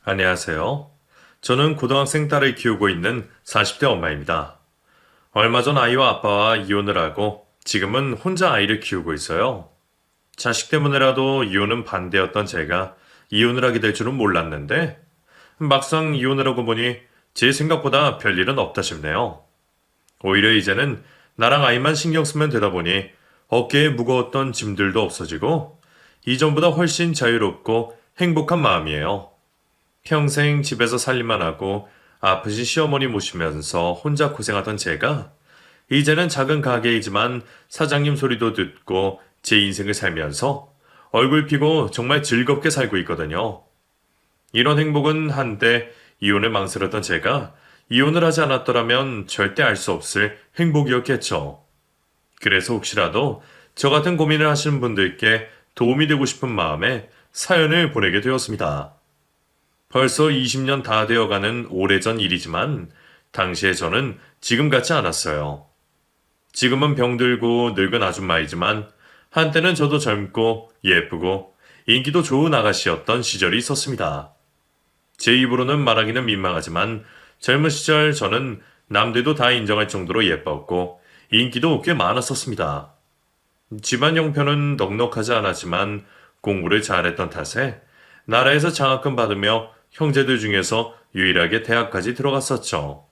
안녕하세요. 저는 고등학생 딸을 키우고 있는 40대 엄마입니다. 얼마 전 아이와 아빠와 이혼을 하고 지금은 혼자 아이를 키우고 있어요. 자식 때문에라도 이혼은 반대였던 제가 이혼을 하게 될 줄은 몰랐는데 막상 이혼을 하고 보니 제 생각보다 별일은 없다 싶네요. 오히려 이제는 나랑 아이만 신경 쓰면 되다 보니 어깨에 무거웠던 짐들도 없어지고 이전보다 훨씬 자유롭고 행복한 마음이에요. 평생 집에서 살림만 하고 아프신 시어머니 모시면서 혼자 고생하던 제가 이제는 작은 가게이지만 사장님 소리도 듣고 제 인생을 살면서 얼굴 피고 정말 즐겁게 살고 있거든요. 이런 행복은 한때 이혼을 망설였던 제가 이혼을 하지 않았더라면 절대 알 수 없을 행복이었겠죠. 그래서 혹시라도 저 같은 고민을 하시는 분들께 도움이 되고 싶은 마음에 사연을 보내게 되었습니다. 벌써 20년 다 되어가는 오래전 일이지만 당시에 저는 지금 같지 않았어요. 지금은 병들고 늙은 아줌마이지만 한때는 저도 젊고 예쁘고 인기도 좋은 아가씨였던 시절이 있었습니다. 제 입으로는 말하기는 민망하지만 젊은 시절 저는 남들도 다 인정할 정도로 예뻤고 인기도 꽤 많았었습니다. 집안 형편은 넉넉하지 않았지만 공부를 잘했던 탓에 나라에서 장학금 받으며 형제들 중에서 유일하게 대학까지 들어갔었죠.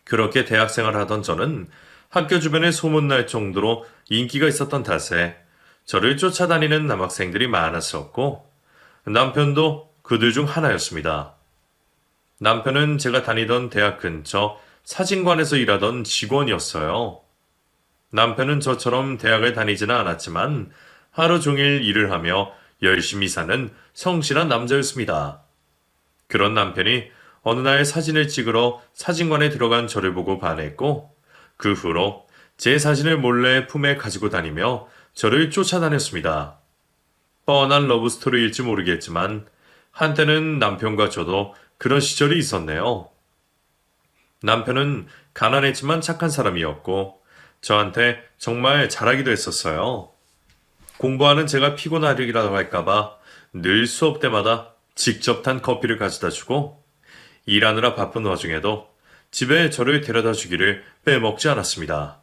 그렇게 대학생활을 하던 저는 학교 주변에 소문날 정도로 인기가 있었던 탓에 저를 쫓아다니는 남학생들이 많았었고 남편도 그들 중 하나였습니다. 남편은 제가 다니던 대학 근처 사진관에서 일하던 직원이었어요. 남편은 저처럼 대학을 다니지는 않았지만 하루 종일 일을 하며 열심히 사는 성실한 남자였습니다. 그런 남편이 어느 날 사진을 찍으러 사진관에 들어간 저를 보고 반했고 그 후로 제 사진을 몰래 품에 가지고 다니며 저를 쫓아다녔습니다. 뻔한 러브스토리일지 모르겠지만 한때는 남편과 저도 그런 시절이 있었네요. 남편은 가난했지만 착한 사람이었고 저한테 정말 잘하기도 했었어요. 공부하는 제가 피곤하리라고 할까봐 늘 수업 때마다 직접 탄 커피를 가져다 주고 일하느라 바쁜 와중에도 집에 저를 데려다 주기를 빼먹지 않았습니다.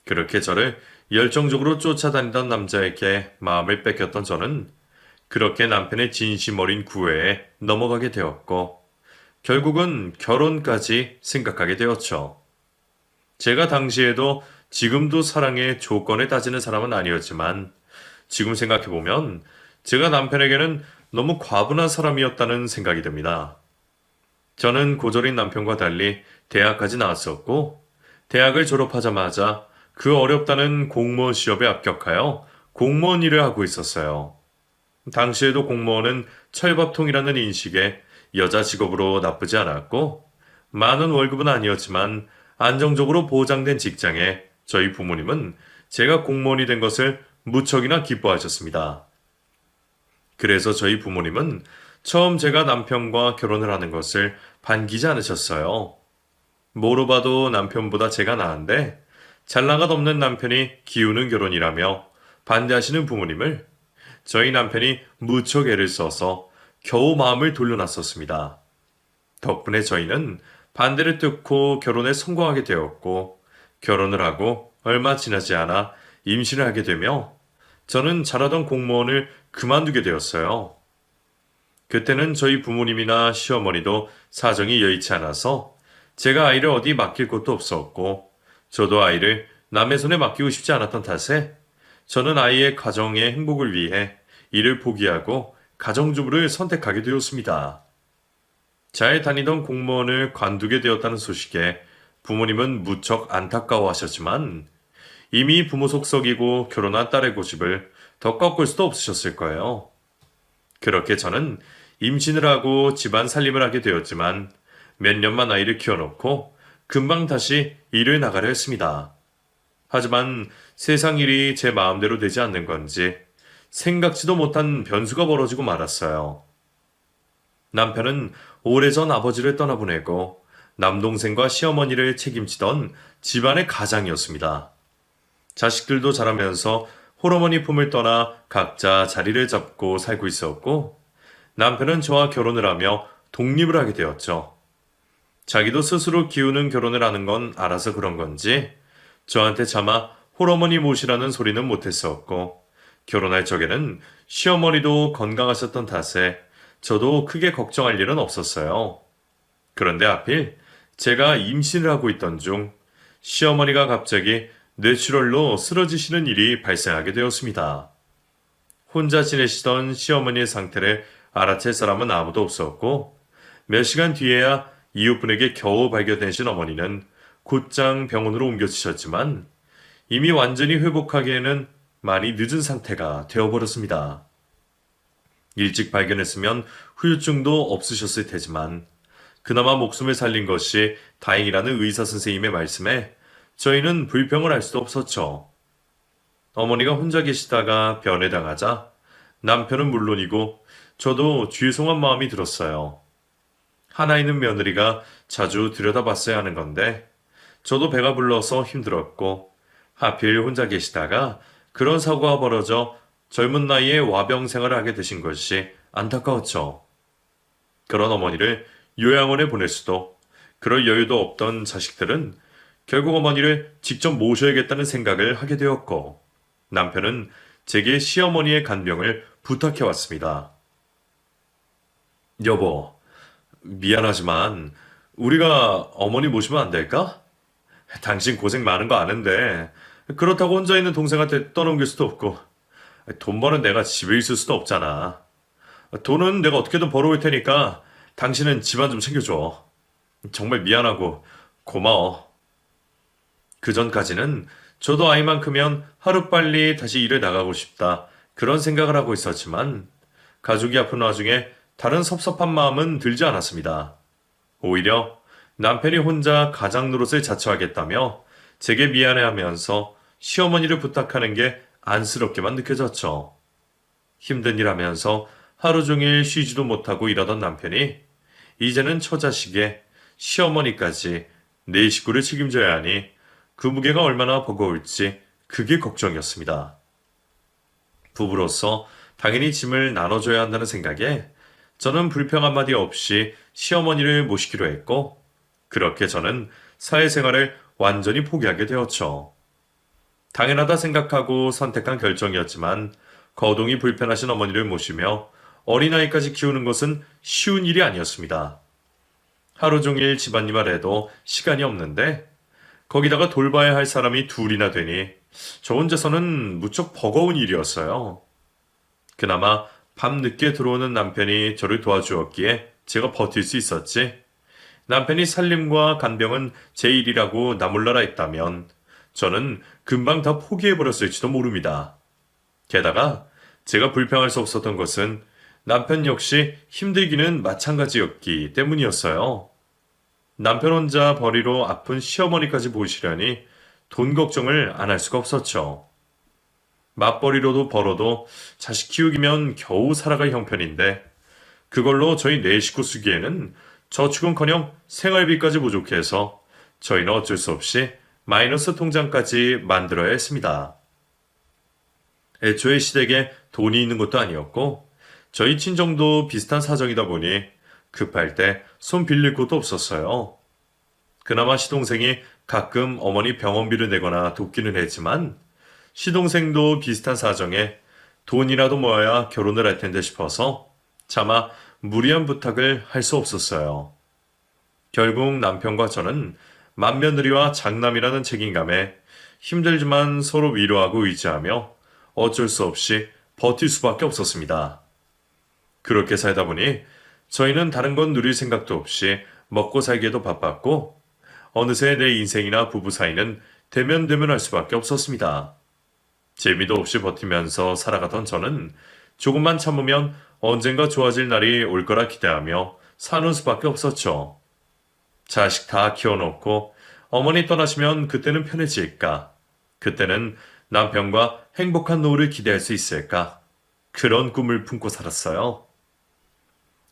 그렇게 저를 열정적으로 쫓아다니던 남자에게 마음을 뺏겼던 저는 그렇게 남편의 진심 어린 구애에 넘어가게 되었고 결국은 결혼까지 생각하게 되었죠. 제가 당시에도 지금도 사랑의 조건을 따지는 사람은 아니었지만 지금 생각해보면 제가 남편에게는 너무 과분한 사람이었다는 생각이 듭니다. 저는 고졸인 남편과 달리 대학까지 나왔었고 대학을 졸업하자마자 그 어렵다는 공무원 시험에 합격하여 공무원 일을 하고 있었어요. 당시에도 공무원은 철밥통이라는 인식에 여자 직업으로 나쁘지 않았고 많은 월급은 아니었지만 안정적으로 보장된 직장에 저희 부모님은 제가 공무원이 된 것을 무척이나 기뻐하셨습니다. 그래서 저희 부모님은 처음 제가 남편과 결혼을 하는 것을 반기지 않으셨어요. 뭐로 봐도 남편보다 제가 나은데 잘나가 없는 남편이 기우는 결혼이라며 반대하시는 부모님을 저희 남편이 무척 애를 써서 겨우 마음을 돌려놨었습니다. 덕분에 저희는 반대를 뚫고 결혼에 성공하게 되었고 결혼을 하고 얼마 지나지 않아 임신을 하게 되며 저는 잘하던 공무원을 그만두게 되었어요. 그때는 저희 부모님이나 시어머니도 사정이 여의치 않아서 제가 아이를 어디 맡길 곳도 없었고 저도 아이를 남의 손에 맡기고 싶지 않았던 탓에 저는 아이의 가정의 행복을 위해 일을 포기하고 가정주부를 선택하게 되었습니다. 잘 다니던 공무원을 관두게 되었다는 소식에 부모님은 무척 안타까워하셨지만 이미 부모 속썩이고 결혼한 딸의 고집을 더 꺾을 수도 없으셨을 거예요. 그렇게 저는 임신을 하고 집안 살림을 하게 되었지만 몇 년만 아이를 키워놓고 금방 다시 일을 나가려 했습니다. 하지만 세상 일이 제 마음대로 되지 않는 건지 생각지도 못한 변수가 벌어지고 말았어요. 남편은 오래전 아버지를 떠나보내고 남동생과 시어머니를 책임지던 집안의 가장이었습니다. 자식들도 자라면서 홀어머니 품을 떠나 각자 자리를 잡고 살고 있었고 남편은 저와 결혼을 하며 독립을 하게 되었죠. 자기도 스스로 기우는 결혼을 하는 건 알아서 그런 건지 저한테 차마 홀어머니 모시라는 소리는 못했었고 결혼할 적에는 시어머니도 건강하셨던 탓에 저도 크게 걱정할 일은 없었어요. 그런데 하필 제가 임신을 하고 있던 중 시어머니가 갑자기 뇌출혈로 쓰러지시는 일이 발생하게 되었습니다. 혼자 지내시던 시어머니의 상태를 알아챌 사람은 아무도 없었고 몇 시간 뒤에야 이웃분에게 겨우 발견되신 어머니는 곧장 병원으로 옮겨지셨지만 이미 완전히 회복하기에는 많이 늦은 상태가 되어버렸습니다. 일찍 발견했으면 후유증도 없으셨을 테지만 그나마 목숨을 살린 것이 다행이라는 의사 선생님의 말씀에 저희는 불평을 할 수도 없었죠. 어머니가 혼자 계시다가 변해당하자 남편은 물론이고 저도 죄송한 마음이 들었어요. 하나 있는 며느리가 자주 들여다봤어야 하는 건데 저도 배가 불러서 힘들었고 하필 혼자 계시다가 그런 사고가 벌어져 젊은 나이에 와병 생활을 하게 되신 것이 안타까웠죠. 그런 어머니를 요양원에 보낼 수도 그럴 여유도 없던 자식들은 결국 어머니를 직접 모셔야겠다는 생각을 하게 되었고 남편은 제게 시어머니의 간병을 부탁해 왔습니다. 여보, 미안하지만 우리가 어머니 모시면 안 될까? 당신 고생 많은 거 아는데 그렇다고 혼자 있는 동생한테 떠넘길 수도 없고 돈 버는 내가 집에 있을 수도 없잖아. 돈은 내가 어떻게든 벌어올 테니까 당신은 집안 좀 챙겨줘. 정말 미안하고 고마워. 그 전까지는 저도 아이만 크면 하루빨리 다시 일에 나가고 싶다 그런 생각을 하고 있었지만 가족이 아픈 와중에 다른 섭섭한 마음은 들지 않았습니다. 오히려 남편이 혼자 가장 노릇을 자처하겠다며 제게 미안해하면서 시어머니를 부탁하는 게 안쓰럽게만 느껴졌죠. 힘든 일 하면서 하루 종일 쉬지도 못하고 일하던 남편이 이제는 처자식에 시어머니까지 네 식구를 책임져야 하니 그 무게가 얼마나 버거울지 그게 걱정이었습니다. 부부로서 당연히 짐을 나눠줘야 한다는 생각에 저는 불평 한마디 없이 시어머니를 모시기로 했고 그렇게 저는 사회생활을 완전히 포기하게 되었죠. 당연하다 생각하고 선택한 결정이었지만 거동이 불편하신 어머니를 모시며 어린아이까지 키우는 것은 쉬운 일이 아니었습니다. 하루 종일 집안일만 해도 시간이 없는데 거기다가 돌봐야 할 사람이 둘이나 되니 저 혼자서는 무척 버거운 일이었어요. 그나마 밤 늦게 들어오는 남편이 저를 도와주었기에 제가 버틸 수 있었지. 남편이 살림과 간병은 제 일이라고 나몰라라 했다면 저는 금방 다 포기해버렸을지도 모릅니다. 게다가 제가 불평할 수 없었던 것은 남편 역시 힘들기는 마찬가지였기 때문이었어요. 남편 혼자 벌이로 아픈 시어머니까지 보시려니 돈 걱정을 안 할 수가 없었죠. 맞벌이로도 벌어도 자식 키우기면 겨우 살아갈 형편인데 그걸로 저희 네 식구 쓰기에는 저축은커녕 생활비까지 부족해서 저희는 어쩔 수 없이 마이너스 통장까지 만들어야 했습니다. 애초에 시댁에 돈이 있는 것도 아니었고 저희 친정도 비슷한 사정이다 보니 급할 때 손 빌릴 곳도 없었어요. 그나마 시동생이 가끔 어머니 병원비를 내거나 돕기는 했지만 시동생도 비슷한 사정에 돈이라도 모아야 결혼을 할 텐데 싶어서 차마 무리한 부탁을 할 수 없었어요. 결국 남편과 저는 맏며느리와 장남이라는 책임감에 힘들지만 서로 위로하고 의지하며 어쩔 수 없이 버틸 수밖에 없었습니다. 그렇게 살다 보니 저희는 다른 건 누릴 생각도 없이 먹고 살기에도 바빴고 어느새 내 인생이나 부부 사이는 대면대면할 수밖에 없었습니다. 재미도 없이 버티면서 살아가던 저는 조금만 참으면 언젠가 좋아질 날이 올 거라 기대하며 사는 수밖에 없었죠. 자식 다 키워놓고 어머니 떠나시면 그때는 편해질까? 그때는 남편과 행복한 노후를 기대할 수 있을까? 그런 꿈을 품고 살았어요.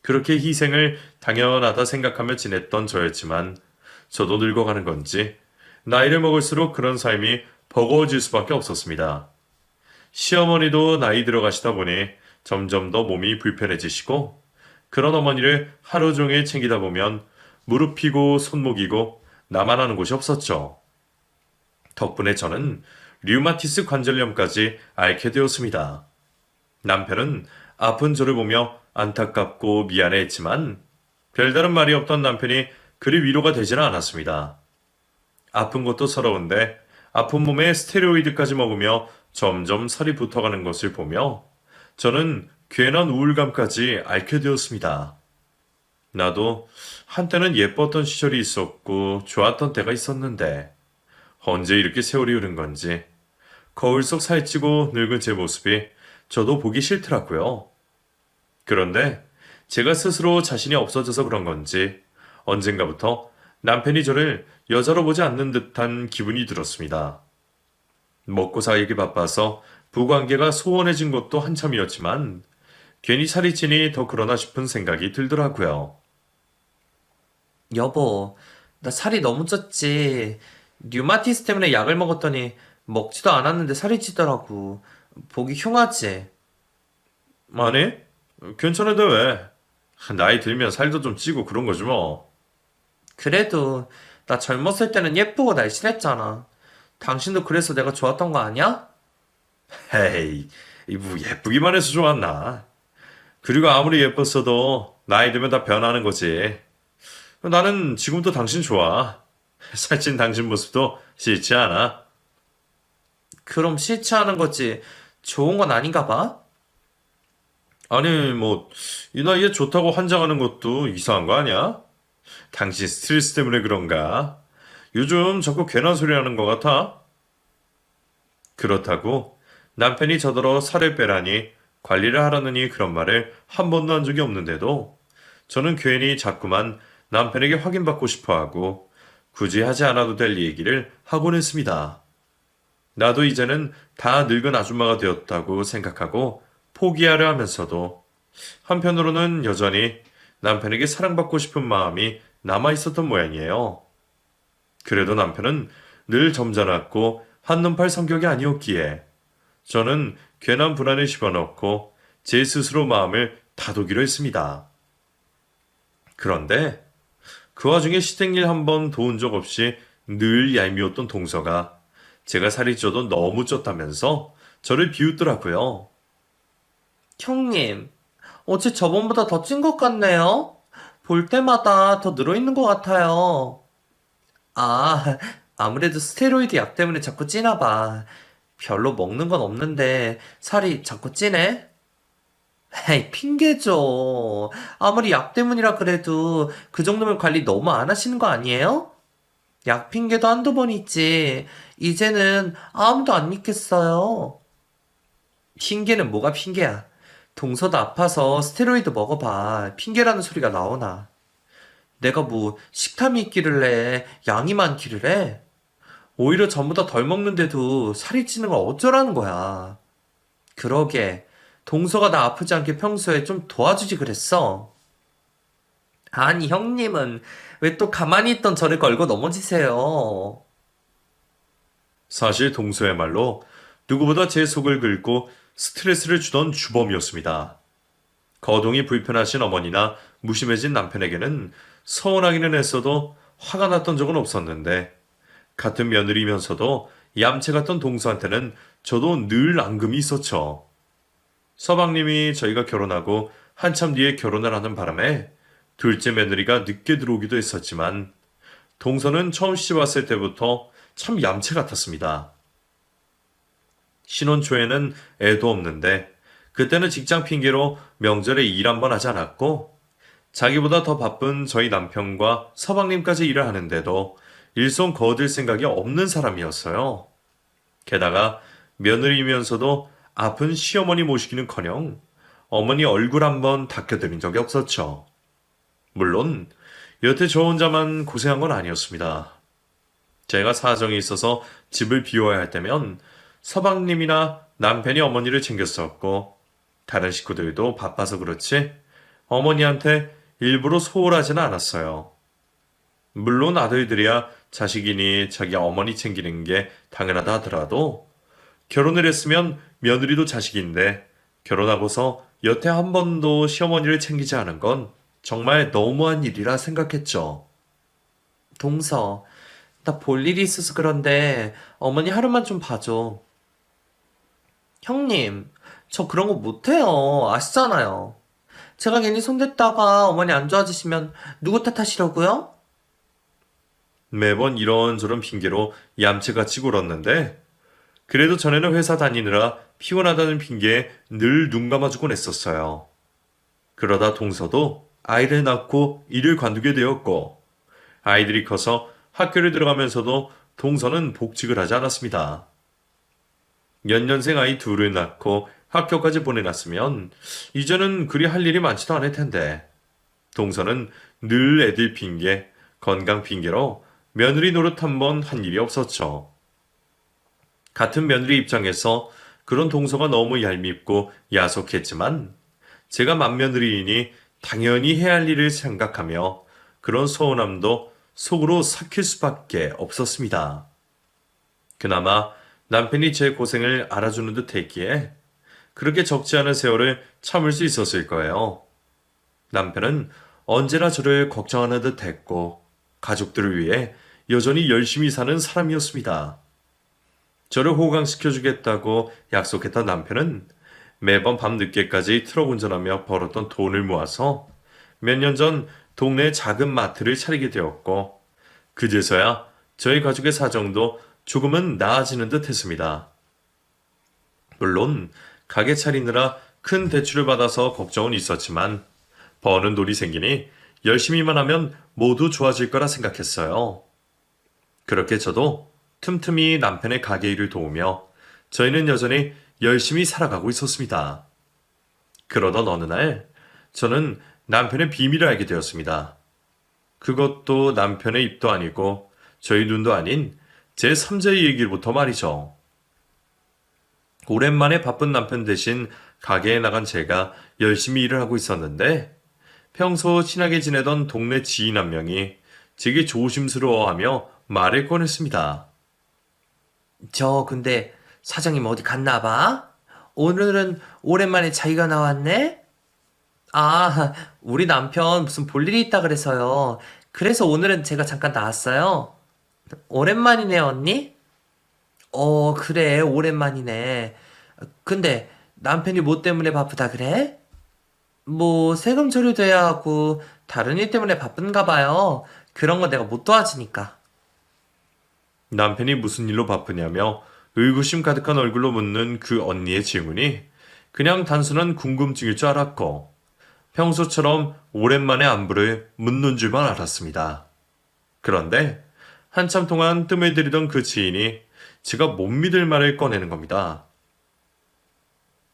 그렇게 희생을 당연하다 생각하며 지냈던 저였지만 저도 늙어가는 건지 나이를 먹을수록 그런 삶이 버거워질 수밖에 없었습니다. 시어머니도 나이 들어가시다 보니 점점 더 몸이 불편해지시고 그런 어머니를 하루 종일 챙기다 보면 무릎이고 손목이고 나만 하는 곳이 없었죠. 덕분에 저는 류마티스 관절염까지 앓게 되었습니다. 남편은 아픈 저를 보며 안타깝고 미안해했지만 별다른 말이 없던 남편이 그리 위로가 되지는 않았습니다. 아픈 것도 서러운데 아픈 몸에 스테로이드까지 먹으며 점점 살이 붙어가는 것을 보며 저는 괜한 우울감까지 앓게 되었습니다. 나도 한때는 예뻤던 시절이 있었고 좋았던 때가 있었는데 언제 이렇게 세월이 흐른 건지 거울 속 살찌고 늙은 제 모습이 저도 보기 싫더라고요. 그런데 제가 스스로 자신이 없어져서 그런 건지 언젠가부터 남편이 저를 여자로 보지 않는 듯한 기분이 들었습니다. 먹고 살기 바빠서 부관계가 소원해진 것도 한참이었지만 괜히 살이 찌니 더 그러나 싶은 생각이 들더라고요. 여보, 나 살이 너무 쪘지. 류마티스 때문에 약을 먹었더니 먹지도 않았는데 살이 찌더라고. 보기 흉하지? 아니, 괜찮은데 왜? 나이 들면 살도 좀 찌고 그런 거지 뭐. 그래도 나 젊었을 때는 예쁘고 날씬했잖아. 당신도 그래서 내가 좋았던 거 아니야? 헤이, 뭐 예쁘기만 해서 좋았나? 그리고 아무리 예뻤어도 나이 들면 다 변하는 거지. 나는 지금도 당신 좋아. 살찐 당신 모습도 싫지 않아. 그럼 싫지 않은 거지. 좋은 건 아닌가 봐? 아니, 뭐, 이 나이에 좋다고 환장하는 것도 이상한 거 아니야? 당신 스트레스 때문에 그런가? 요즘 자꾸 괜한 소리 하는 것 같아? 그렇다고 남편이 저더러 살을 빼라니 관리를 하라느니 그런 말을 한 번도 한 적이 없는데도 저는 괜히 자꾸만 남편에게 확인받고 싶어 하고 굳이 하지 않아도 될 얘기를 하곤 했습니다. 나도 이제는 다 늙은 아줌마가 되었다고 생각하고 포기하려 하면서도 한편으로는 여전히 남편에게 사랑받고 싶은 마음이 남아 있었던 모양이에요. 그래도 남편은 늘 점잖았고 한눈팔 성격이 아니었기에 저는 괜한 불안을 집어넣고 제 스스로 마음을 다독이려 했습니다. 그런데 그 와중에 시댁일 한 번 도운 적 없이 늘 얄미웠던 동서가 제가 살이 쪄도 너무 쪘다면서 저를 비웃더라고요. 형님, 어째 저번보다 더 찐 것 같네요? 볼 때마다 더 늘어있는 것 같아요. 아, 아무래도 스테로이드 약 때문에 자꾸 찌나 봐. 별로 먹는 건 없는데 살이 자꾸 찌네? 에이, 핑계죠. 아무리 약 때문이라 그래도 그 정도면 관리 너무 안 하시는 거 아니에요? 약 핑계도 한두 번 있지. 이제는 아무도 안 믿겠어요. 핑계는 뭐가 핑계야? 동서도 아파서 스테로이드 먹어봐. 핑계라는 소리가 나오나. 내가 뭐 식탐이 있기를 양이 많기를 해. 오히려 전보다 덜 먹는데도 살이 찌는 걸 어쩌라는 거야. 그러게, 동서가 나 아프지 않게 평소에 좀 도와주지 그랬어. 아니, 형님은 왜 또 가만히 있던 저를 걸고 넘어지세요? 사실 동서의 말로 누구보다 제 속을 긁고 스트레스를 주던 주범이었습니다. 거동이 불편하신 어머니나 무심해진 남편에게는 서운하기는 했어도 화가 났던 적은 없었는데 같은 며느리면서도 얌체 같던 동서한테는 저도 늘 앙금이 있었죠. 서방님이 저희가 결혼하고 한참 뒤에 결혼을 하는 바람에 둘째 며느리가 늦게 들어오기도 했었지만 동서는 처음 시집 왔을 때부터 참 얌체 같았습니다. 신혼 초에는 애도 없는데 그때는 직장 핑계로 명절에 일 한 번 하지 않았고 자기보다 더 바쁜 저희 남편과 서방님까지 일을 하는데도 일손 거둘 생각이 없는 사람이었어요. 게다가 며느리면서도 아픈 시어머니 모시기는커녕 어머니 얼굴 한번 닦여드린 적이 없었죠. 물론 여태 저 혼자만 고생한 건 아니었습니다. 제가 사정이 있어서 집을 비워야 할 때면 서방님이나 남편이 어머니를 챙겼었고 다른 식구들도 바빠서 그렇지 어머니한테 일부러 소홀하지는 않았어요. 물론 아들들이야 자식이니 자기 어머니 챙기는 게 당연하다 하더라도 결혼을 했으면 며느리도 자식인데 결혼하고서 여태 한 번도 시어머니를 챙기지 않은 건 정말 너무한 일이라 생각했죠. 동서, 나 볼 일이 있어서 그런데 어머니 하루만 좀 봐줘. 형님, 저 그런 거 못해요. 아시잖아요. 제가 괜히 손댔다가 어머니 안 좋아지시면 누구 탓하시려고요? 매번 이런저런 핑계로 얌체같이 굴었는데 그래도 전에는 회사 다니느라 피곤하다는 핑계에 늘 눈 감아주곤 했었어요. 그러다 동서도 아이를 낳고 일을 관두게 되었고 아이들이 커서 학교를 들어가면서도 동서는 복직을 하지 않았습니다. 연년생 아이 둘을 낳고 학교까지 보내놨으면 이제는 그리 할 일이 많지도 않을 텐데 동서는 늘 애들 핑계, 건강 핑계로 며느리 노릇 한 번 한 일이 없었죠. 같은 며느리 입장에서 그런 동서가 너무 얄밉고 야속했지만 제가 맏며느리이니 당연히 해야 할 일을 생각하며 그런 서운함도 속으로 삭힐 수밖에 없었습니다. 그나마 남편이 제 고생을 알아주는 듯 했기에 그렇게 적지 않은 세월을 참을 수 있었을 거예요. 남편은 언제나 저를 걱정하는 듯 했고 가족들을 위해 여전히 열심히 사는 사람이었습니다. 저를 호강시켜주겠다고 약속했던 남편은 매번 밤 늦게까지 트럭 운전하며 벌었던 돈을 모아서 몇 년 전 동네에 작은 마트를 차리게 되었고 그제서야 저희 가족의 사정도 조금은 나아지는 듯 했습니다. 물론 가게 차리느라 큰 대출을 받아서 걱정은 있었지만 버는 돈이 생기니 열심히만 하면 모두 좋아질 거라 생각했어요. 그렇게 저도 틈틈이 남편의 가게 일을 도우며 저희는 여전히 열심히 살아가고 있었습니다. 그러던 어느 날 저는 남편의 비밀을 알게 되었습니다. 그것도 남편의 입도 아니고 저희 눈도 아닌 제 3자의 얘기부터 말이죠. 오랜만에 바쁜 남편 대신 가게에 나간 제가 열심히 일을 하고 있었는데 평소 친하게 지내던 동네 지인 한 명이 제게 조심스러워하며 말을 꺼냈습니다. 저 근데 사장님 어디 갔나 봐? 오늘은 오랜만에 자기가 나왔네? 아, 우리 남편 무슨 볼 일이 있다 그래서요. 그래서 오늘은 제가 잠깐 나왔어요. 오랜만이네, 언니? 그래, 오랜만이네. 근데 남편이 뭐 때문에 바쁘다 그래? 뭐 세금 처리돼야 하고 다른 일 때문에 바쁜가 봐요. 그런 거 내가 못 도와주니까. 남편이 무슨 일로 바쁘냐며 의구심 가득한 얼굴로 묻는 그 언니의 질문이 그냥 단순한 궁금증일 줄 알았고 평소처럼 오랜만에 안부를 묻는 줄만 알았습니다. 그런데 한참 동안 뜸을 들이던 그 지인이 제가 못 믿을 말을 꺼내는 겁니다.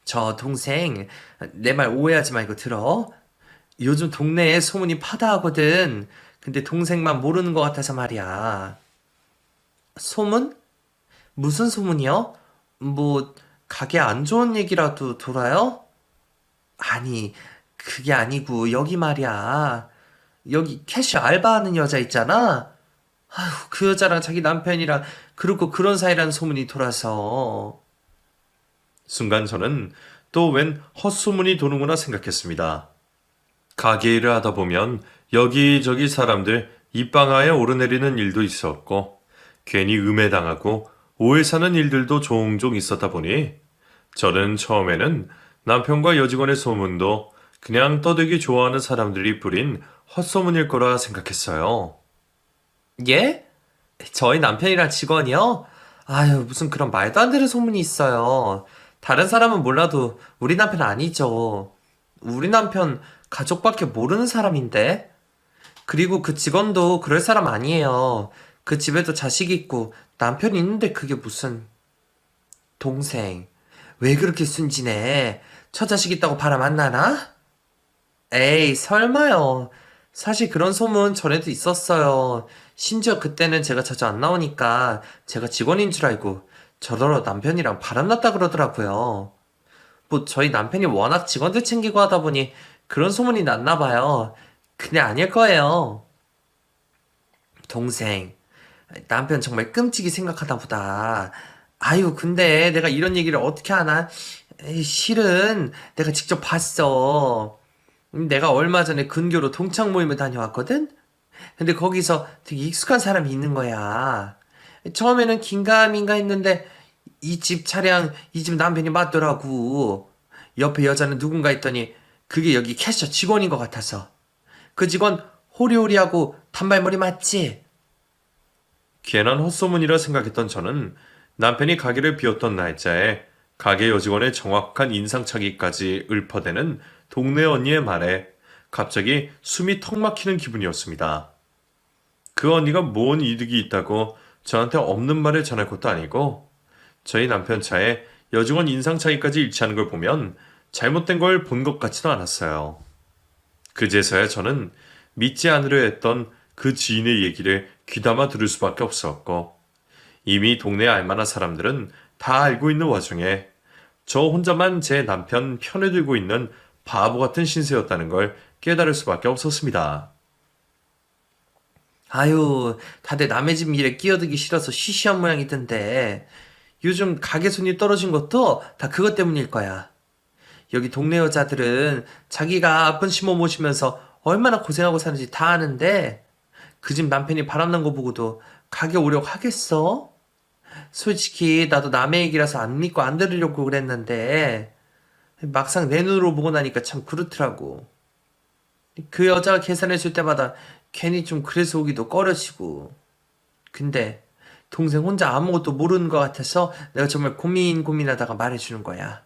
저 동생, 내 말 오해하지 말고 들어. 요즘 동네에 소문이 파다하거든. 근데 동생만 모르는 것 같아서 말이야. 소문? 무슨 소문이요? 뭐, 가게 안 좋은 얘기라도 돌아요? 아니, 그게 아니고, 여기 말이야. 여기 캐시 알바하는 여자 있잖아? 아휴, 그 여자랑 자기 남편이랑, 그리고 그런 사이라는 소문이 돌아서. 순간 저는 또 웬 헛소문이 도는구나 생각했습니다. 가게 일을 하다 보면 여기저기 사람들 입방아에 오르내리는 일도 있었고 괜히 음해당하고 오해 사는 일들도 종종 있었다 보니 저는 처음에는 남편과 여직원의 소문도 그냥 떠들기 좋아하는 사람들이 뿌린 헛소문일 거라 생각했어요. 예? 저희 남편이랑 직원이요? 아유, 무슨 그런 말도 안 되는 소문이 있어요. 다른 사람은 몰라도 우리 남편 아니죠. 우리 남편 가족밖에 모르는 사람인데? 그리고 그 직원도 그럴 사람 아니에요. 그 집에도 자식 있고 남편 있는데 그게 무슨... 동생, 왜 그렇게 순진해? 처자식 있다고 바람 안 나나? 에이, 설마요. 사실 그런 소문 전에도 있었어요. 심지어 그때는 제가 자주 안 나오니까 제가 직원인 줄 알고 저더러 남편이랑 바람났다 그러더라고요. 뭐 저희 남편이 워낙 직원들 챙기고 하다 보니 그런 소문이 났나 봐요. 그냥 아닐 거예요. 동생, 남편 정말 끔찍이 생각하다 보다. 아유, 근데 내가 이런 얘기를 어떻게 하나? 실은 내가 직접 봤어. 내가 얼마 전에 근교로 동창 모임을 다녀왔거든? 근데 거기서 되게 익숙한 사람이 있는 거야. 처음에는 긴가민가 했는데 이 집 차량, 이 집 남편이 맞더라고. 옆에 여자는 누군가 했더니 그게 여기 캐셔 직원인 것 같아서. 그 직원 호리호리하고 단발머리 맞지? 괜한 헛소문이라 생각했던 저는 남편이 가게를 비웠던 날짜에 가게 여직원의 정확한 인상착의까지 읊어대는 동네 언니의 말에 갑자기 숨이 턱 막히는 기분이었습니다. 그 언니가 뭔 이득이 있다고 저한테 없는 말을 전할 것도 아니고 저희 남편 차에 여직원 인상착의까지 일치하는 걸 보면 잘못된 걸 본 것 같지도 않았어요. 그제서야 저는 믿지 않으려 했던 그 지인의 얘기를 귀담아 들을 수밖에 없었고 이미 동네 알만한 사람들은 다 알고 있는 와중에 저 혼자만 제 남편 편에 들고 있는 바보 같은 신세였다는 걸 깨달을 수밖에 없었습니다. 아유, 다들 남의 집 일에 끼어들기 싫어서 쉬쉬한 모양이던데. 요즘 가게 손이 떨어진 것도 다 그것 때문일 거야. 여기 동네 여자들은 자기가 아픈 시모 모시면서 얼마나 고생하고 사는지 다 아는데 그 집 남편이 바람난 거 보고도 가게 오려고 하겠어? 솔직히 나도 남의 얘기라서 안 믿고 안 들으려고 그랬는데 막상 내 눈으로 보고 나니까 참 그렇더라고. 그 여자가 계산해 줄 때마다 괜히 좀 그래서 오기도 꺼려지고. 근데 동생 혼자 아무것도 모르는 것 같아서 내가 정말 고민하다가 말해주는 거야.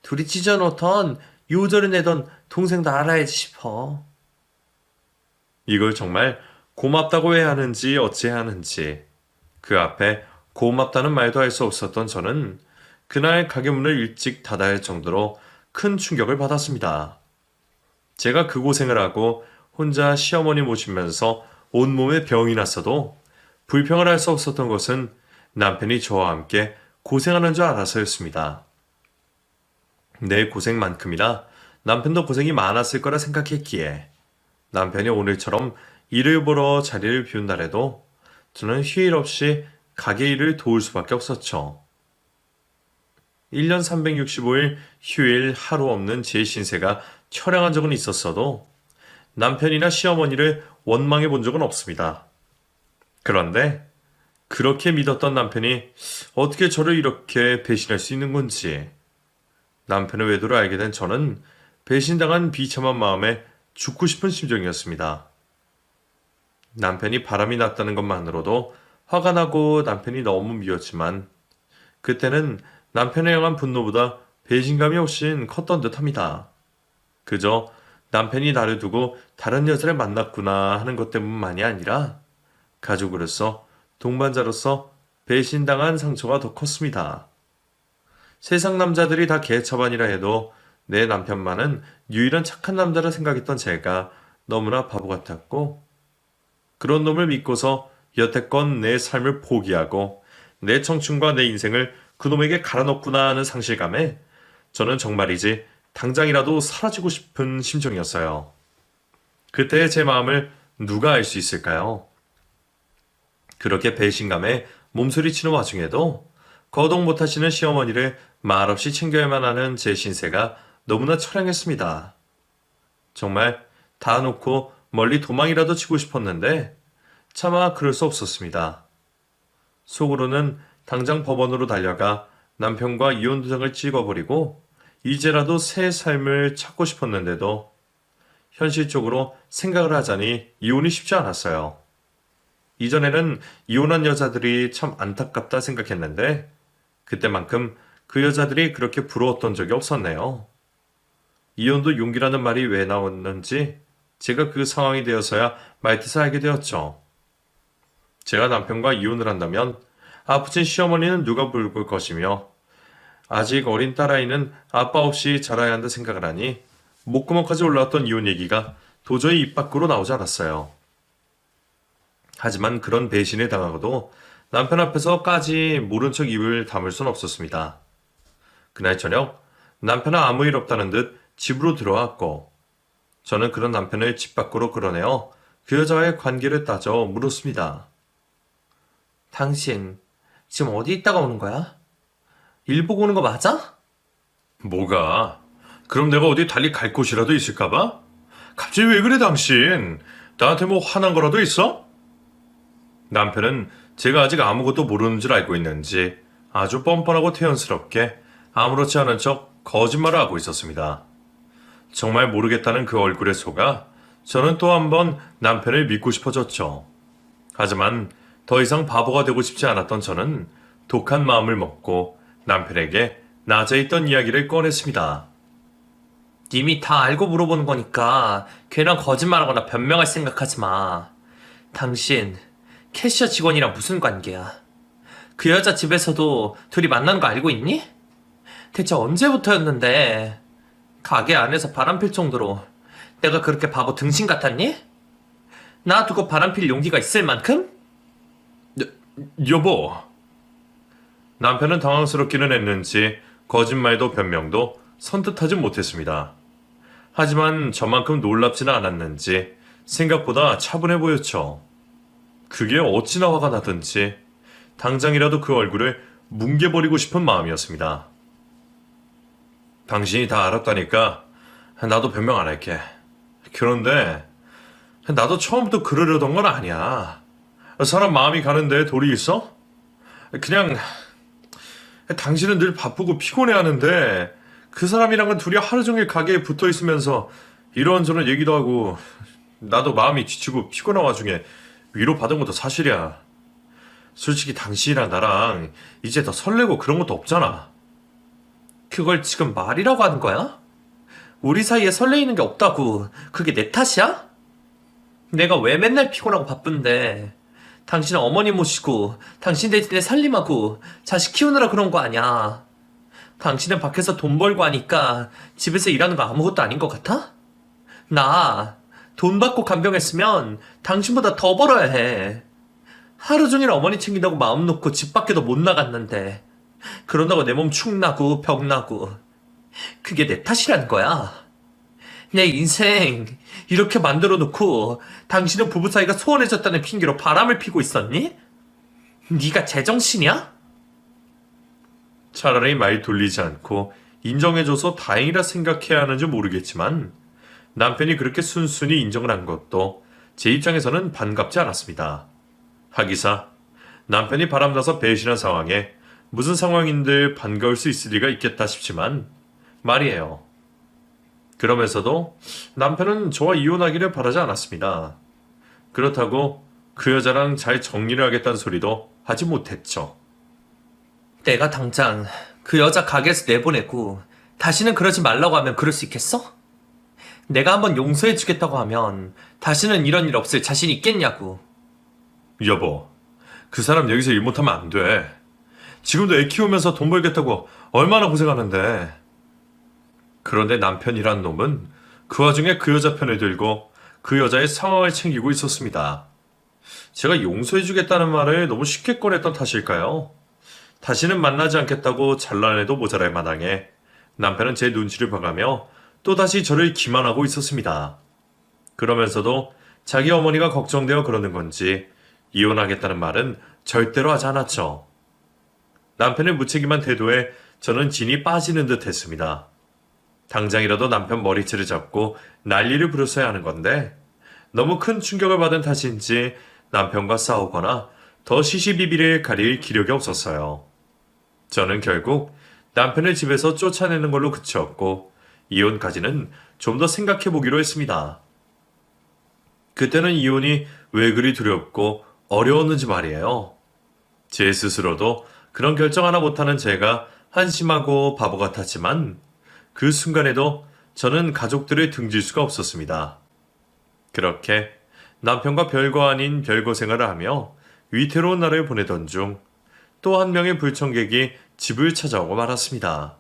둘이 찢어놓던 요절을 내던 동생도 알아야지 싶어. 이걸 정말 고맙다고 해야 하는지 어찌해야 하는지 그 앞에 고맙다는 말도 할 수 없었던 저는 그날 가게 문을 일찍 닫아야 할 정도로 큰 충격을 받았습니다. 제가 그 고생을 하고 혼자 시어머니 모시면서 온몸에 병이 났어도 불평을 할 수 없었던 것은 남편이 저와 함께 고생하는 줄 알아서였습니다. 내 고생만큼이나 남편도 고생이 많았을 거라 생각했기에 남편이 오늘처럼 일을 보러 자리를 비운 날에도 저는 휴일 없이 가게 일을 도울 수밖에 없었죠. 1년 365일 휴일 하루 없는 제 신세가 처량한 적은 있었어도 남편이나 시어머니를 원망해 본 적은 없습니다. 그런데 그렇게 믿었던 남편이 어떻게 저를 이렇게 배신할 수 있는 건지 남편의 외도를 알게 된 저는 배신당한 비참한 마음에 죽고 싶은 심정이었습니다. 남편이 바람이 났다는 것만으로도 화가 나고 남편이 너무 미웠지만 그때는 남편에 향한 분노보다 배신감이 훨씬 컸던 듯합니다. 그저 남편이 나를 두고 다른 여자를 만났구나 하는 것 때문만이 아니라 가족으로서 동반자로서 배신당한 상처가 더 컸습니다. 세상 남자들이 다 개차반이라 해도 내 남편만은 유일한 착한 남자라 생각했던 제가 너무나 바보 같았고 그런 놈을 믿고서 여태껏 내 삶을 포기하고 내 청춘과 내 인생을 그놈에게 갈아넣구나 하는 상실감에 저는 정말이지 당장이라도 사라지고 싶은 심정이었어요. 그때의 제 마음을 누가 알 수 있을까요? 그렇게 배신감에 몸소리치는 와중에도 거동 못하시는 시어머니를 말없이 챙겨야만 하는 제 신세가 너무나 처량했습니다. 정말 다 놓고 멀리 도망이라도 치고 싶었는데 차마 그럴 수 없었습니다. 속으로는 당장 법원으로 달려가 남편과 이혼 도장을 찍어버리고 이제라도 새 삶을 찾고 싶었는데도 현실적으로 생각을 하자니 이혼이 쉽지 않았어요. 이전에는 이혼한 여자들이 참 안타깝다 생각했는데 그때만큼 그 여자들이 그렇게 부러웠던 적이 없었네요. 이혼도 용기라는 말이 왜 나왔는지 제가 그 상황이 되어서야 말뜻을 알게 되었죠. 제가 남편과 이혼을 한다면 아프신 시어머니는 누가 돌볼 것이며 아직 어린 딸아이는 아빠 없이 자라야 한다 생각을 하니 목구멍까지 올라왔던 이혼 얘기가 도저히 입 밖으로 나오지 않았어요. 하지만 그런 배신을 당하고도 남편 앞에서까지 모른 척 입을 다물 순 없었습니다. 그날 저녁 남편은 아무 일 없다는 듯 집으로 들어왔고 저는 그런 남편을 집 밖으로 끌어내어 그 여자와의 관계를 따져 물었습니다. 당신 지금 어디 있다가 오는 거야? 일 보고 오는 거 맞아? 뭐가? 그럼 내가 어디 달리 갈 곳이라도 있을까봐? 갑자기 왜 그래, 당신? 나한테 뭐 화난 거라도 있어? 남편은 제가 아직 아무것도 모르는 줄 알고 있는지 아주 뻔뻔하고 태연스럽게 아무렇지 않은 척 거짓말을 하고 있었습니다. 정말 모르겠다는 그 얼굴에 속아 저는 또 한 번 남편을 믿고 싶어졌죠. 하지만 더 이상 바보가 되고 싶지 않았던 저는 독한 마음을 먹고 남편에게 낮에 있던 이야기를 꺼냈습니다. 님이 다 알고 물어보는 거니까 괜한 거짓말하거나 변명할 생각하지 마. 당신 캐셔 직원이랑 무슨 관계야? 그 여자 집에서도 둘이 만난 거 알고 있니? 대체 언제부터였는데 가게 안에서 바람필 정도로 내가 그렇게 바보 등신 같았니? 나 두고 바람필 용기가 있을 만큼? 여보. 남편은 당황스럽기는 했는지 거짓말도 변명도 선뜻하지 못했습니다. 하지만 저만큼 놀랍지는 않았는지 생각보다 차분해 보였죠. 그게 어찌나 화가 나든지 당장이라도 그 얼굴을 뭉개버리고 싶은 마음이었습니다. 당신이 다 알았다니까 나도 변명 안 할게. 그런데 나도 처음부터 그러려던 건 아니야. 사람 마음이 가는데 도리 있어? 그냥 당신은 늘 바쁘고 피곤해하는데 그 사람이랑은 둘이 하루 종일 가게에 붙어 있으면서 이런저런 얘기도 하고 나도 마음이 지치고 피곤한 와중에 위로받은 것도 사실이야. 솔직히 당신이랑 나랑 이제 더 설레고 그런 것도 없잖아. 그걸 지금 말이라고 하는 거야? 우리 사이에 설레이는 게 없다고 그게 내 탓이야? 내가 왜 맨날 피곤하고 바쁜데 당신은 어머니 모시고 당신 대신에 살림하고 자식 키우느라 그런 거 아니야. 당신은 밖에서 돈 벌고 하니까 집에서 일하는 거 아무것도 아닌 것 같아? 나 돈 받고 간병했으면 당신보다 더 벌어야 해. 하루 종일 어머니 챙긴다고 마음 놓고 집 밖에도 못 나갔는데 그런다고 내 몸 축나고 병나고 그게 내 탓이라는 거야. 내 인생 이렇게 만들어 놓고 당신은 부부 사이가 소원해졌다는 핑계로 바람을 피고 있었니? 네가 제정신이야? 차라리 말 돌리지 않고 인정해줘서 다행이라 생각해야 하는지 모르겠지만 남편이 그렇게 순순히 인정을 한 것도 제 입장에서는 반갑지 않았습니다. 하기사 남편이 바람나서 배신한 상황에 무슨 상황인들 반가울 수 있을 리가 있겠다 싶지만 말이에요. 그러면서도 남편은 저와 이혼하기를 바라지 않았습니다. 그렇다고 그 여자랑 잘 정리를 하겠다는 소리도 하지 못했죠. 내가 당장 그 여자 가게에서 내보내고 다시는 그러지 말라고 하면 그럴 수 있겠어? 내가 한번 용서해주겠다고 하면 다시는 이런 일 없을 자신 있겠냐고. 여보, 그 사람 여기서 일 못하면 안 돼. 지금도 애 키우면서 돈 벌겠다고 얼마나 고생하는데. 그런데 남편이란 놈은 그 와중에 그 여자 편을 들고 그 여자의 상황을 챙기고 있었습니다. 제가 용서해주겠다는 말을 너무 쉽게 꺼냈던 탓일까요? 다시는 만나지 않겠다고 잘라내도 모자랄 마당에 남편은 제 눈치를 봐가며 또다시 저를 기만하고 있었습니다. 그러면서도 자기 어머니가 걱정되어 그러는 건지 이혼하겠다는 말은 절대로 하지 않았죠. 남편의 무책임한 태도에 저는 진이 빠지는 듯 했습니다. 당장이라도 남편 머리채를 잡고 난리를 부렸어야 하는 건데 너무 큰 충격을 받은 탓인지 남편과 싸우거나 더 시시비비를 가릴 기력이 없었어요. 저는 결국 남편을 집에서 쫓아내는 걸로 그쳤고 이혼까지는 좀 더 생각해 보기로 했습니다. 그때는 이혼이 왜 그리 두렵고 어려웠는지 말이에요. 제 스스로도 그런 결정 하나 못하는 제가 한심하고 바보 같았지만 그 순간에도 저는 가족들을 등질 수가 없었습니다. 그렇게 남편과 별거 아닌 별거 생활을 하며 위태로운 날을 보내던 중 또 한 명의 불청객이 집을 찾아오고 말았습니다.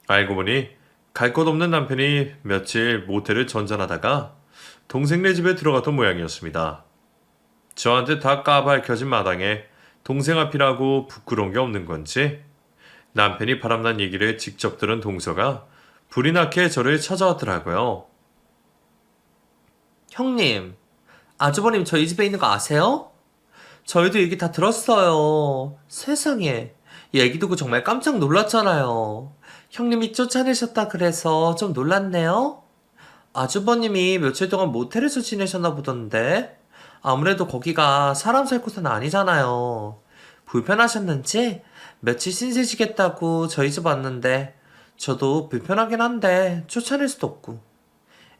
알고 보니 갈 곳 없는 남편이 며칠 모텔을 전전하다가 동생네 집에 들어갔던 모양이었습니다. 저한테 다 까발켜진 마당에 동생 앞이라고 부끄러운 게 없는 건지 남편이 바람난 얘기를 직접 들은 동서가 불이 나게 저를 찾아왔더라고요. 형님, 아주버님 저희 집에 있는 거 아세요? 저희도 얘기 다 들었어요. 세상에, 얘기 듣고 정말 깜짝 놀랐잖아요. 형님이 쫓아내셨다 그래서 좀 놀랐네요. 아주버님이 며칠 동안 모텔에서 지내셨나 보던데. 아무래도 거기가 사람 살 곳은 아니잖아요. 불편하셨는지 며칠 신세지겠다고 저희 집 왔는데 저도 불편하긴 한데 쫓아낼 수도 없고.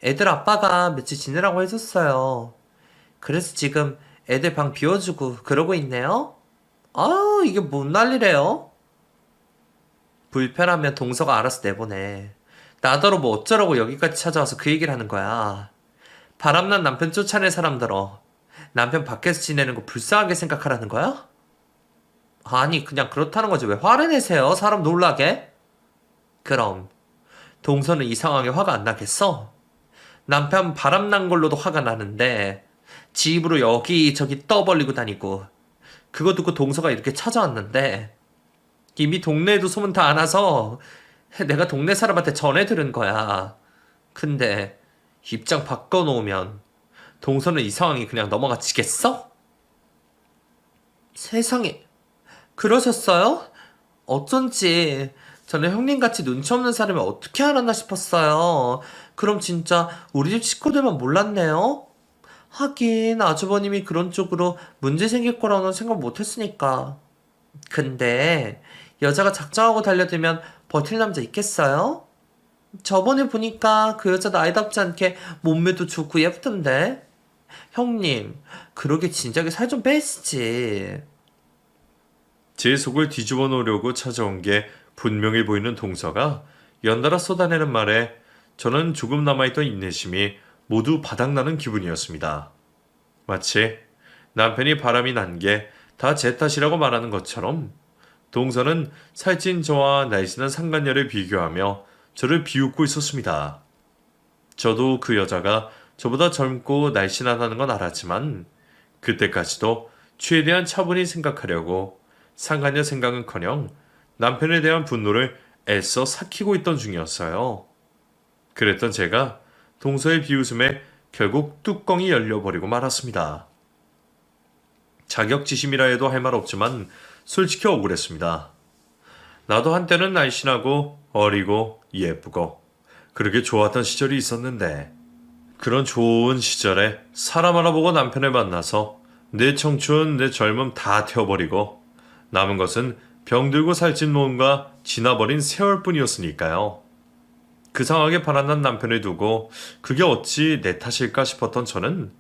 애들 아빠가 며칠 지내라고 해줬어요. 그래서 지금 애들 방 비워주고 그러고 있네요. 아, 이게 뭔 난리래요? 불편하면 동서가 알아서 내보내. 나더러 뭐 어쩌라고 여기까지 찾아와서 그 얘기를 하는 거야. 바람난 남편 쫓아낼 사람들어. 남편 밖에서 지내는 거 불쌍하게 생각하라는 거야? 아니, 그냥 그렇다는 거지. 왜 화를 내세요? 사람 놀라게? 그럼, 동서는 이 상황에 화가 안 나겠어? 남편 바람난 걸로도 화가 나는데, 지 입으로 여기저기 떠벌리고 다니고, 그거 듣고 동서가 이렇게 찾아왔는데, 이미 동네에도 소문 다 안 와서 내가 동네 사람한테 전해 들은 거야. 근데 입장 바꿔놓으면 동서는 이 상황이 그냥 넘어가지겠어? 세상에, 그러셨어요? 어쩐지 저는 형님같이 눈치 없는 사람이 어떻게 알았나 싶었어요. 그럼 진짜 우리 집 식구들만 몰랐네요? 하긴 아주버님이 그런 쪽으로 문제 생길 거라고는 생각 못했으니까. 근데 여자가 작정하고 달려들면 버틸 남자 있겠어요? 저번에 보니까 그 여자 나이답지 않게 몸매도 좋고 예쁘던데. 형님, 그러게 진작에 살 좀 빼시지. 제 속을 뒤집어 놓으려고 찾아온 게 분명해 보이는 동서가 연달아 쏟아내는 말에 저는 조금 남아있던 인내심이 모두 바닥나는 기분이었습니다. 마치 남편이 바람이 난 게 다 제 탓이라고 말하는 것처럼 동서는 살찐 저와 날씬한 상간녀를 비교하며 저를 비웃고 있었습니다. 저도 그 여자가 저보다 젊고 날씬하다는 건 알았지만 그때까지도 최대한 차분히 생각하려고 상간녀 생각은커녕 남편에 대한 분노를 애써 삭히고 있던 중이었어요. 그랬던 제가 동서의 비웃음에 결국 뚜껑이 열려버리고 말았습니다. 자격지심이라 해도 할 말 없지만 솔직히 억울했습니다. 나도 한때는 날씬하고 어리고 예쁘고 그렇게 좋았던 시절이 있었는데 그런 좋은 시절에 사람 하나 보고 남편을 만나서 내 청춘, 내 젊음 다 태워버리고 남은 것은 병들고 살찐 몸과 지나버린 세월뿐이었으니까요. 그 상황에 바람난 남편을 두고 그게 어찌 내 탓일까 싶었던 저는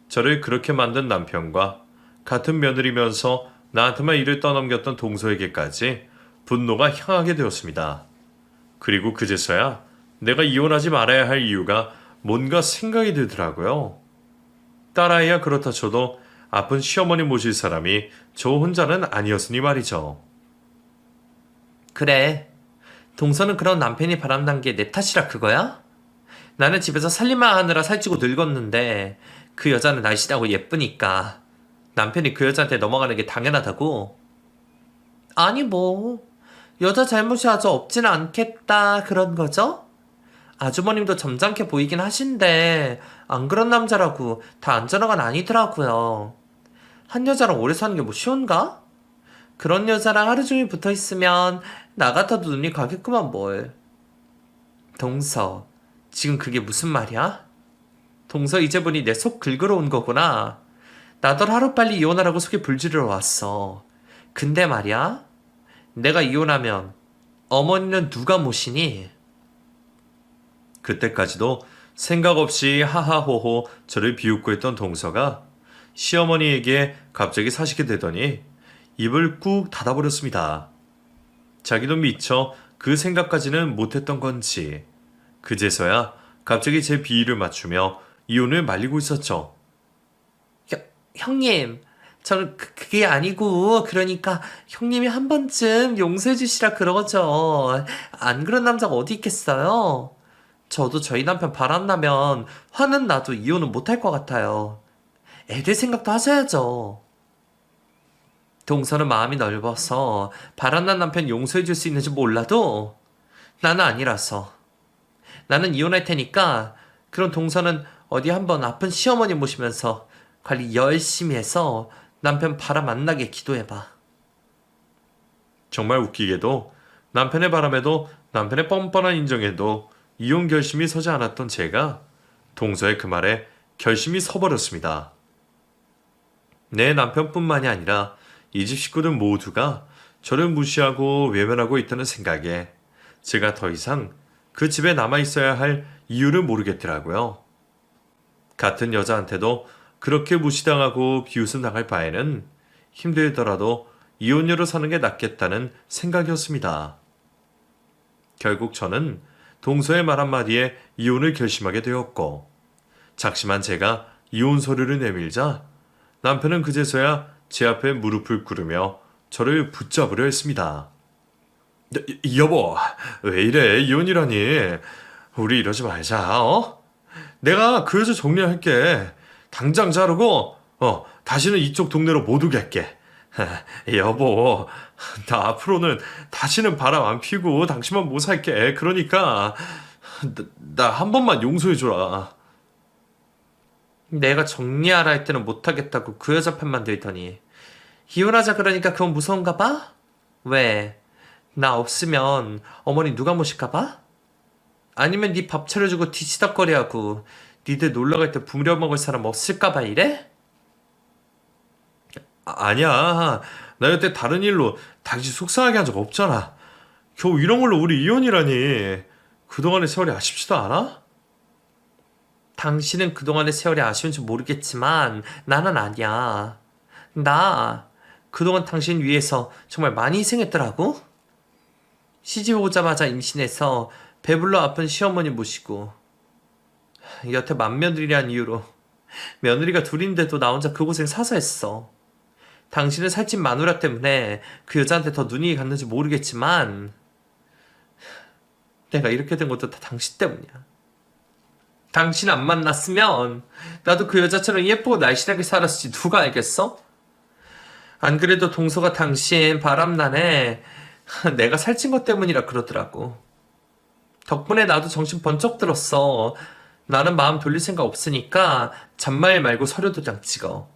저를 그렇게 만든 남편과 같은 며느리면서 나한테만 일을 떠넘겼던 동서에게까지 분노가 향하게 되었습니다. 그리고 그제서야 내가 이혼하지 말아야 할 이유가 뭔가 생각이 들더라고요. 딸아이야 그렇다 쳐도 아픈 시어머니 모실 사람이 저 혼자는 아니었으니 말이죠. 그래, 동서는 그런 남편이 바람난 게 내 탓이라 그거야? 나는 집에서 살림만 하느라 살찌고 늙었는데 그 여자는 날씬하고 예쁘니까 남편이 그 여자한테 넘어가는 게 당연하다고? 아니 뭐 여자 잘못이 아주 없지는 않겠다 그런 거죠? 아주머님도 점잖게 보이긴 하신데 안 그런 남자라고 다 안전한 건 아니더라고요. 한 여자랑 오래 사는 게 뭐 쉬운가? 그런 여자랑 하루 종일 붙어 있으면 나 같아도 눈이 가겠구만 뭘. 동서, 지금 그게 무슨 말이야? 동서 이제 보니 내 속 긁으러 온 거구나. 나더러 하루빨리 이혼하라고 속에 불지르러 왔어. 근데 말이야, 내가 이혼하면 어머니는 누가 모시니? 그때까지도 생각 없이 하하호호 저를 비웃고 있던 동서가 시어머니에게 갑자기 사시게 되더니 입을 꾹 닫아버렸습니다. 자기도 미처 그 생각까지는 못했던 건지 그제서야 갑자기 제 비위를 맞추며 이혼을 말리고 있었죠. 형님, 저는 그게 아니고 그러니까 형님이 한 번쯤 용서해 주시라 그러죠. 안 그런 남자가 어디 있겠어요? 저도 저희 남편 바람나면 화는 나도 이혼은 못할 것 같아요. 애들 생각도 하셔야죠. 동서는 마음이 넓어서 바람난 남편 용서해 줄 수 있는지 몰라도 나는 아니라서. 나는 이혼할 테니까 그런 동서는 어디 한번 아픈 시어머니 모시면서 관리 열심히 해서 남편 바람 안 나게 기도해봐. 정말 웃기게도 남편의 바람에도 남편의 뻔뻔한 인정에도 이혼 결심이 서지 않았던 제가 동서의 그 말에 결심이 서버렸습니다. 내 남편뿐만이 아니라 이 집 식구들 모두가 저를 무시하고 외면하고 있다는 생각에 제가 더 이상 그 집에 남아있어야 할 이유를 모르겠더라고요. 같은 여자한테도 그렇게 무시당하고 비웃음 당할 바에는 힘들더라도 이혼녀로 사는 게 낫겠다는 생각이었습니다. 결국 저는 동서의 말 한마디에 이혼을 결심하게 되었고, 작심한 제가 이혼 서류를 내밀자 남편은 그제서야 제 앞에 무릎을 꿇으며 저를 붙잡으려 했습니다. 여보, 왜 이래? 이혼이라니. 우리 이러지 말자, 어? 내가 그 여자 정리할게. 당장 자르고, 다시는 이쪽 동네로 못 오게 할게. 여보, 나 앞으로는 다시는 바람 안 피고 당신만 못 살게. 그러니까, 나 한 번만 용서해줘라. 내가 정리하라 할 때는 못하겠다고 그 여자 편만 들더니 이혼하자 그러니까 그건 무서운가 봐? 왜? 나 없으면 어머니 누가 모실까 봐? 아니면 네 밥 차려주고 뒤치다꺼리하고 니들 놀러갈 때 부려먹을 사람 없을까 봐 이래? 아니야. 나 여태 다른 일로 당신 속상하게 한 적 없잖아. 겨우 이런 걸로 우리 이혼이라니. 그동안의 세월이 아쉽지도 않아? 당신은 그동안의 세월이 아쉬운지 모르겠지만 나는 아니야. 나 그동안 당신 위해서 정말 많이 희생했더라고. 시집 오자마자 임신해서 배불러 아픈 시어머니 모시고 여태 맏며느리란 이유로 며느리가 둘인데도 나 혼자 그 고생 사서 했어. 당신은 살찐 마누라 때문에 그 여자한테 더 눈이 갔는지 모르겠지만 내가 이렇게 된 것도 다 당신 때문이야. 당신 안 만났으면 나도 그 여자처럼 예쁘고 날씬하게 살았을지 누가 알겠어? 안 그래도 동서가 당신 바람나네. 내가 살찐 것 때문이라 그러더라고. 덕분에 나도 정신 번쩍 들었어. 나는 마음 돌릴 생각 없으니까 잔말 말고 서류 도장 찍어.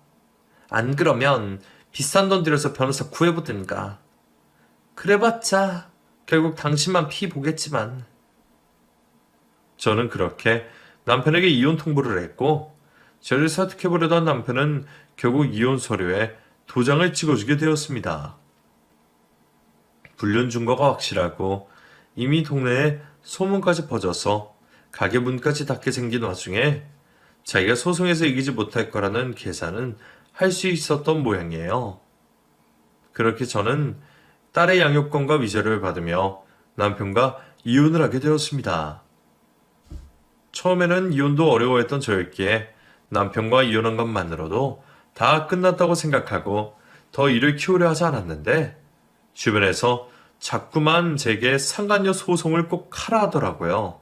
안 그러면 비싼 돈 들여서 변호사 구해보든가. 그래봤자 결국 당신만 피 보겠지만. 저는 그렇게 남편에게 이혼 통보를 했고, 저를 설득해보려던 남편은 결국 이혼 서류에 도장을 찍어주게 되었습니다. 불륜 증거가 확실하고 이미 동네에 소문까지 퍼져서 가게 문까지 닫게 생긴 와중에 자기가 소송에서 이기지 못할 거라는 계산은 할 수 있었던 모양이에요. 그렇게 저는 딸의 양육권과 위자료를 받으며 남편과 이혼을 하게 되었습니다. 처음에는 이혼도 어려워했던 저였기에 남편과 이혼한 것만으로도 다 끝났다고 생각하고 더 일을 키우려 하지 않았는데 주변에서 자꾸만 제게 상간녀 소송을 꼭 하라 하더라고요.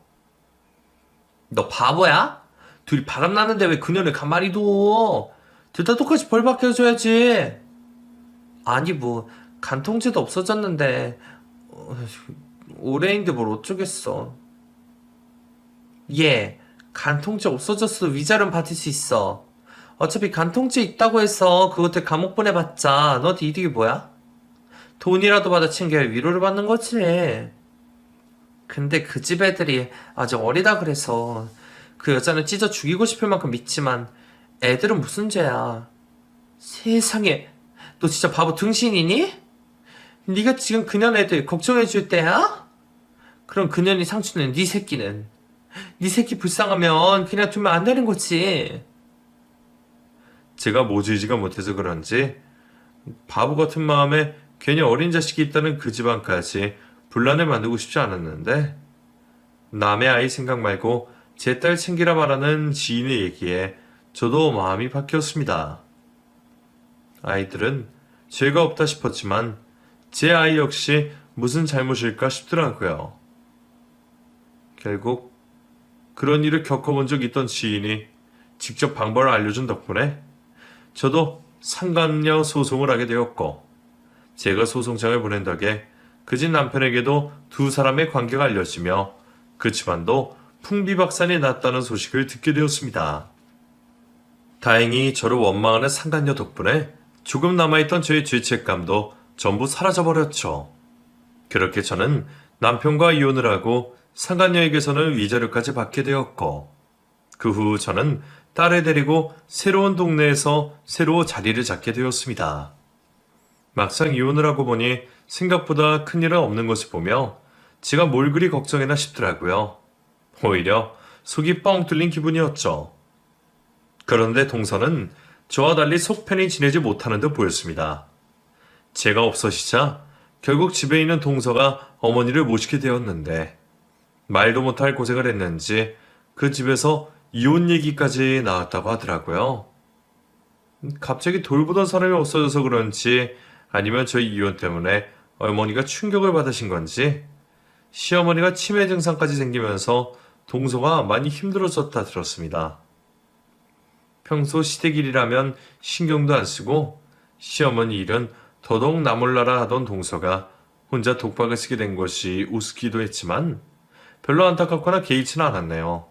너 바보야? 둘이 바람나는데 왜 그녀를 가만히 둬? 둘 다 똑같이 벌 받게 해줘야지. 아니 뭐 간통죄도 없어졌는데 올해인데 뭘 어쩌겠어. 얘 간통죄 없어졌어도 위자료는 받을 수 있어. 어차피 간통죄 있다고 해서 그것들 감옥 보내봤자 너한테 이득이 뭐야? 돈이라도 받아 챙겨야 위로를 받는 거지. 근데 그 집 애들이 아직 어리다 그래서 그 여자는 찢어 죽이고 싶을 만큼 믿지만 애들은 무슨 죄야. 세상에, 너 진짜 바보 등신이니? 네가 지금 그년 애들 걱정해줄 때야? 그럼 그년이 상처는 네 새끼는? 네 새끼 불쌍하면 그냥 두면 안 되는 거지. 제가 모지지가 못해서 그런지 바보 같은 마음에 괜히 어린 자식이 있다는 그 집안까지 분란을 만들고 싶지 않았는데 남의 아이 생각 말고 제 딸 챙기라 말하는 지인의 얘기에 저도 마음이 바뀌었습니다. 아이들은 죄가 없다 싶었지만 제 아이 역시 무슨 잘못일까 싶더라고요. 결국 그런 일을 겪어본 적 있던 지인이 직접 방법을 알려준 덕분에 저도 상간녀 소송을 하게 되었고 제가 소송장을 보낸 덕에 그 집 남편에게도 두 사람의 관계가 알려지며 그 집안도 풍비박산이 났다는 소식을 듣게 되었습니다. 다행히 저를 원망하는 상간녀 덕분에 조금 남아있던 저의 죄책감도 전부 사라져버렸죠. 그렇게 저는 남편과 이혼을 하고 상간녀에게서는 위자료까지 받게 되었고, 그 후 저는 딸을 데리고 새로운 동네에서 새로 자리를 잡게 되었습니다. 막상 이혼을 하고 보니 생각보다 큰일은 없는 것을 보며 제가 뭘 그리 걱정이나 싶더라고요. 오히려 속이 뻥 뚫린 기분이었죠. 그런데 동서는 저와 달리 속 편히 지내지 못하는 듯 보였습니다. 제가 없어지자 결국 집에 있는 동서가 어머니를 모시게 되었는데 말도 못할 고생을 했는지 그 집에서 이혼 얘기까지 나왔다고 하더라고요. 갑자기 돌보던 사람이 없어져서 그런지 아니면 저희 이혼 때문에 어머니가 충격을 받으신 건지 시어머니가 치매 증상까지 생기면서 동서가 많이 힘들어졌다 들었습니다. 평소 시댁일이라면 신경도 안 쓰고 시어머니 일은 더더욱 나몰라라 하던 동서가 혼자 독박을 쓰게 된 것이 우습기도 했지만 별로 안타깝거나 개의치는 않았네요.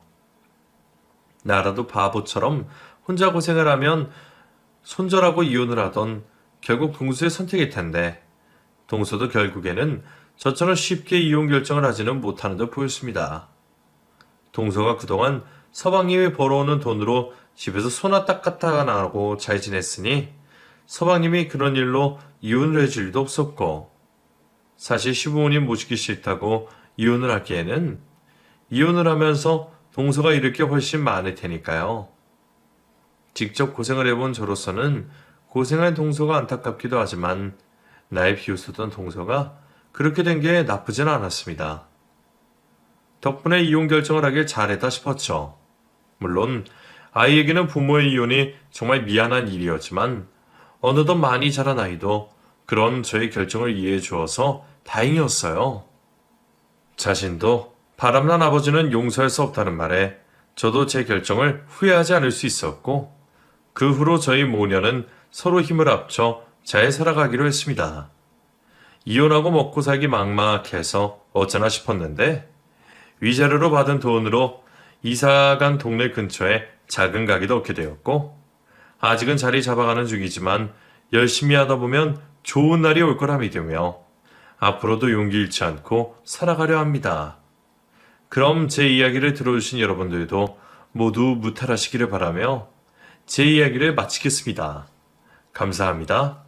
나라도 바보처럼 혼자 고생을 하면 손절하고 이혼을 하던 결국 동서의 선택일 텐데 동서도 결국에는 저처럼 쉽게 이혼 결정을 하지는 못하는 듯 보였습니다. 동서가 그동안 서방님이 벌어오는 돈으로 집에서 소나 딱같아 나가고 잘 지냈으니 서방님이 그런 일로 이혼을 해줄 일도 없었고 사실 시부모님 모시기 싫다고 이혼을 하기에는 이혼을 하면서 동서가 잃을 게 훨씬 많을 테니까요. 직접 고생을 해본 저로서는 고생한 동서가 안타깝기도 하지만 나의 비웃었던 동서가 그렇게 된 게 나쁘진 않았습니다. 덕분에 이혼 결정을 하길 잘했다 싶었죠. 물론 아이에게는 부모의 이혼이 정말 미안한 일이었지만 어느덧 많이 자란 아이도 그런 저의 결정을 이해해 주어서 다행이었어요. 자신도 바람난 아버지는 용서할 수 없다는 말에 저도 제 결정을 후회하지 않을 수 있었고 그 후로 저희 모녀는 서로 힘을 합쳐 잘 살아가기로 했습니다. 이혼하고 먹고 살기 막막해서 어쩌나 싶었는데 위자료로 받은 돈으로 이사간 동네 근처에 작은 가게도 얻게 되었고 아직은 자리 잡아가는 중이지만 열심히 하다 보면 좋은 날이 올 거라 믿으며 앞으로도 용기 잃지 않고 살아가려 합니다. 그럼 제 이야기를 들어주신 여러분들도 모두 무탈하시기를 바라며 제 이야기를 마치겠습니다. 감사합니다.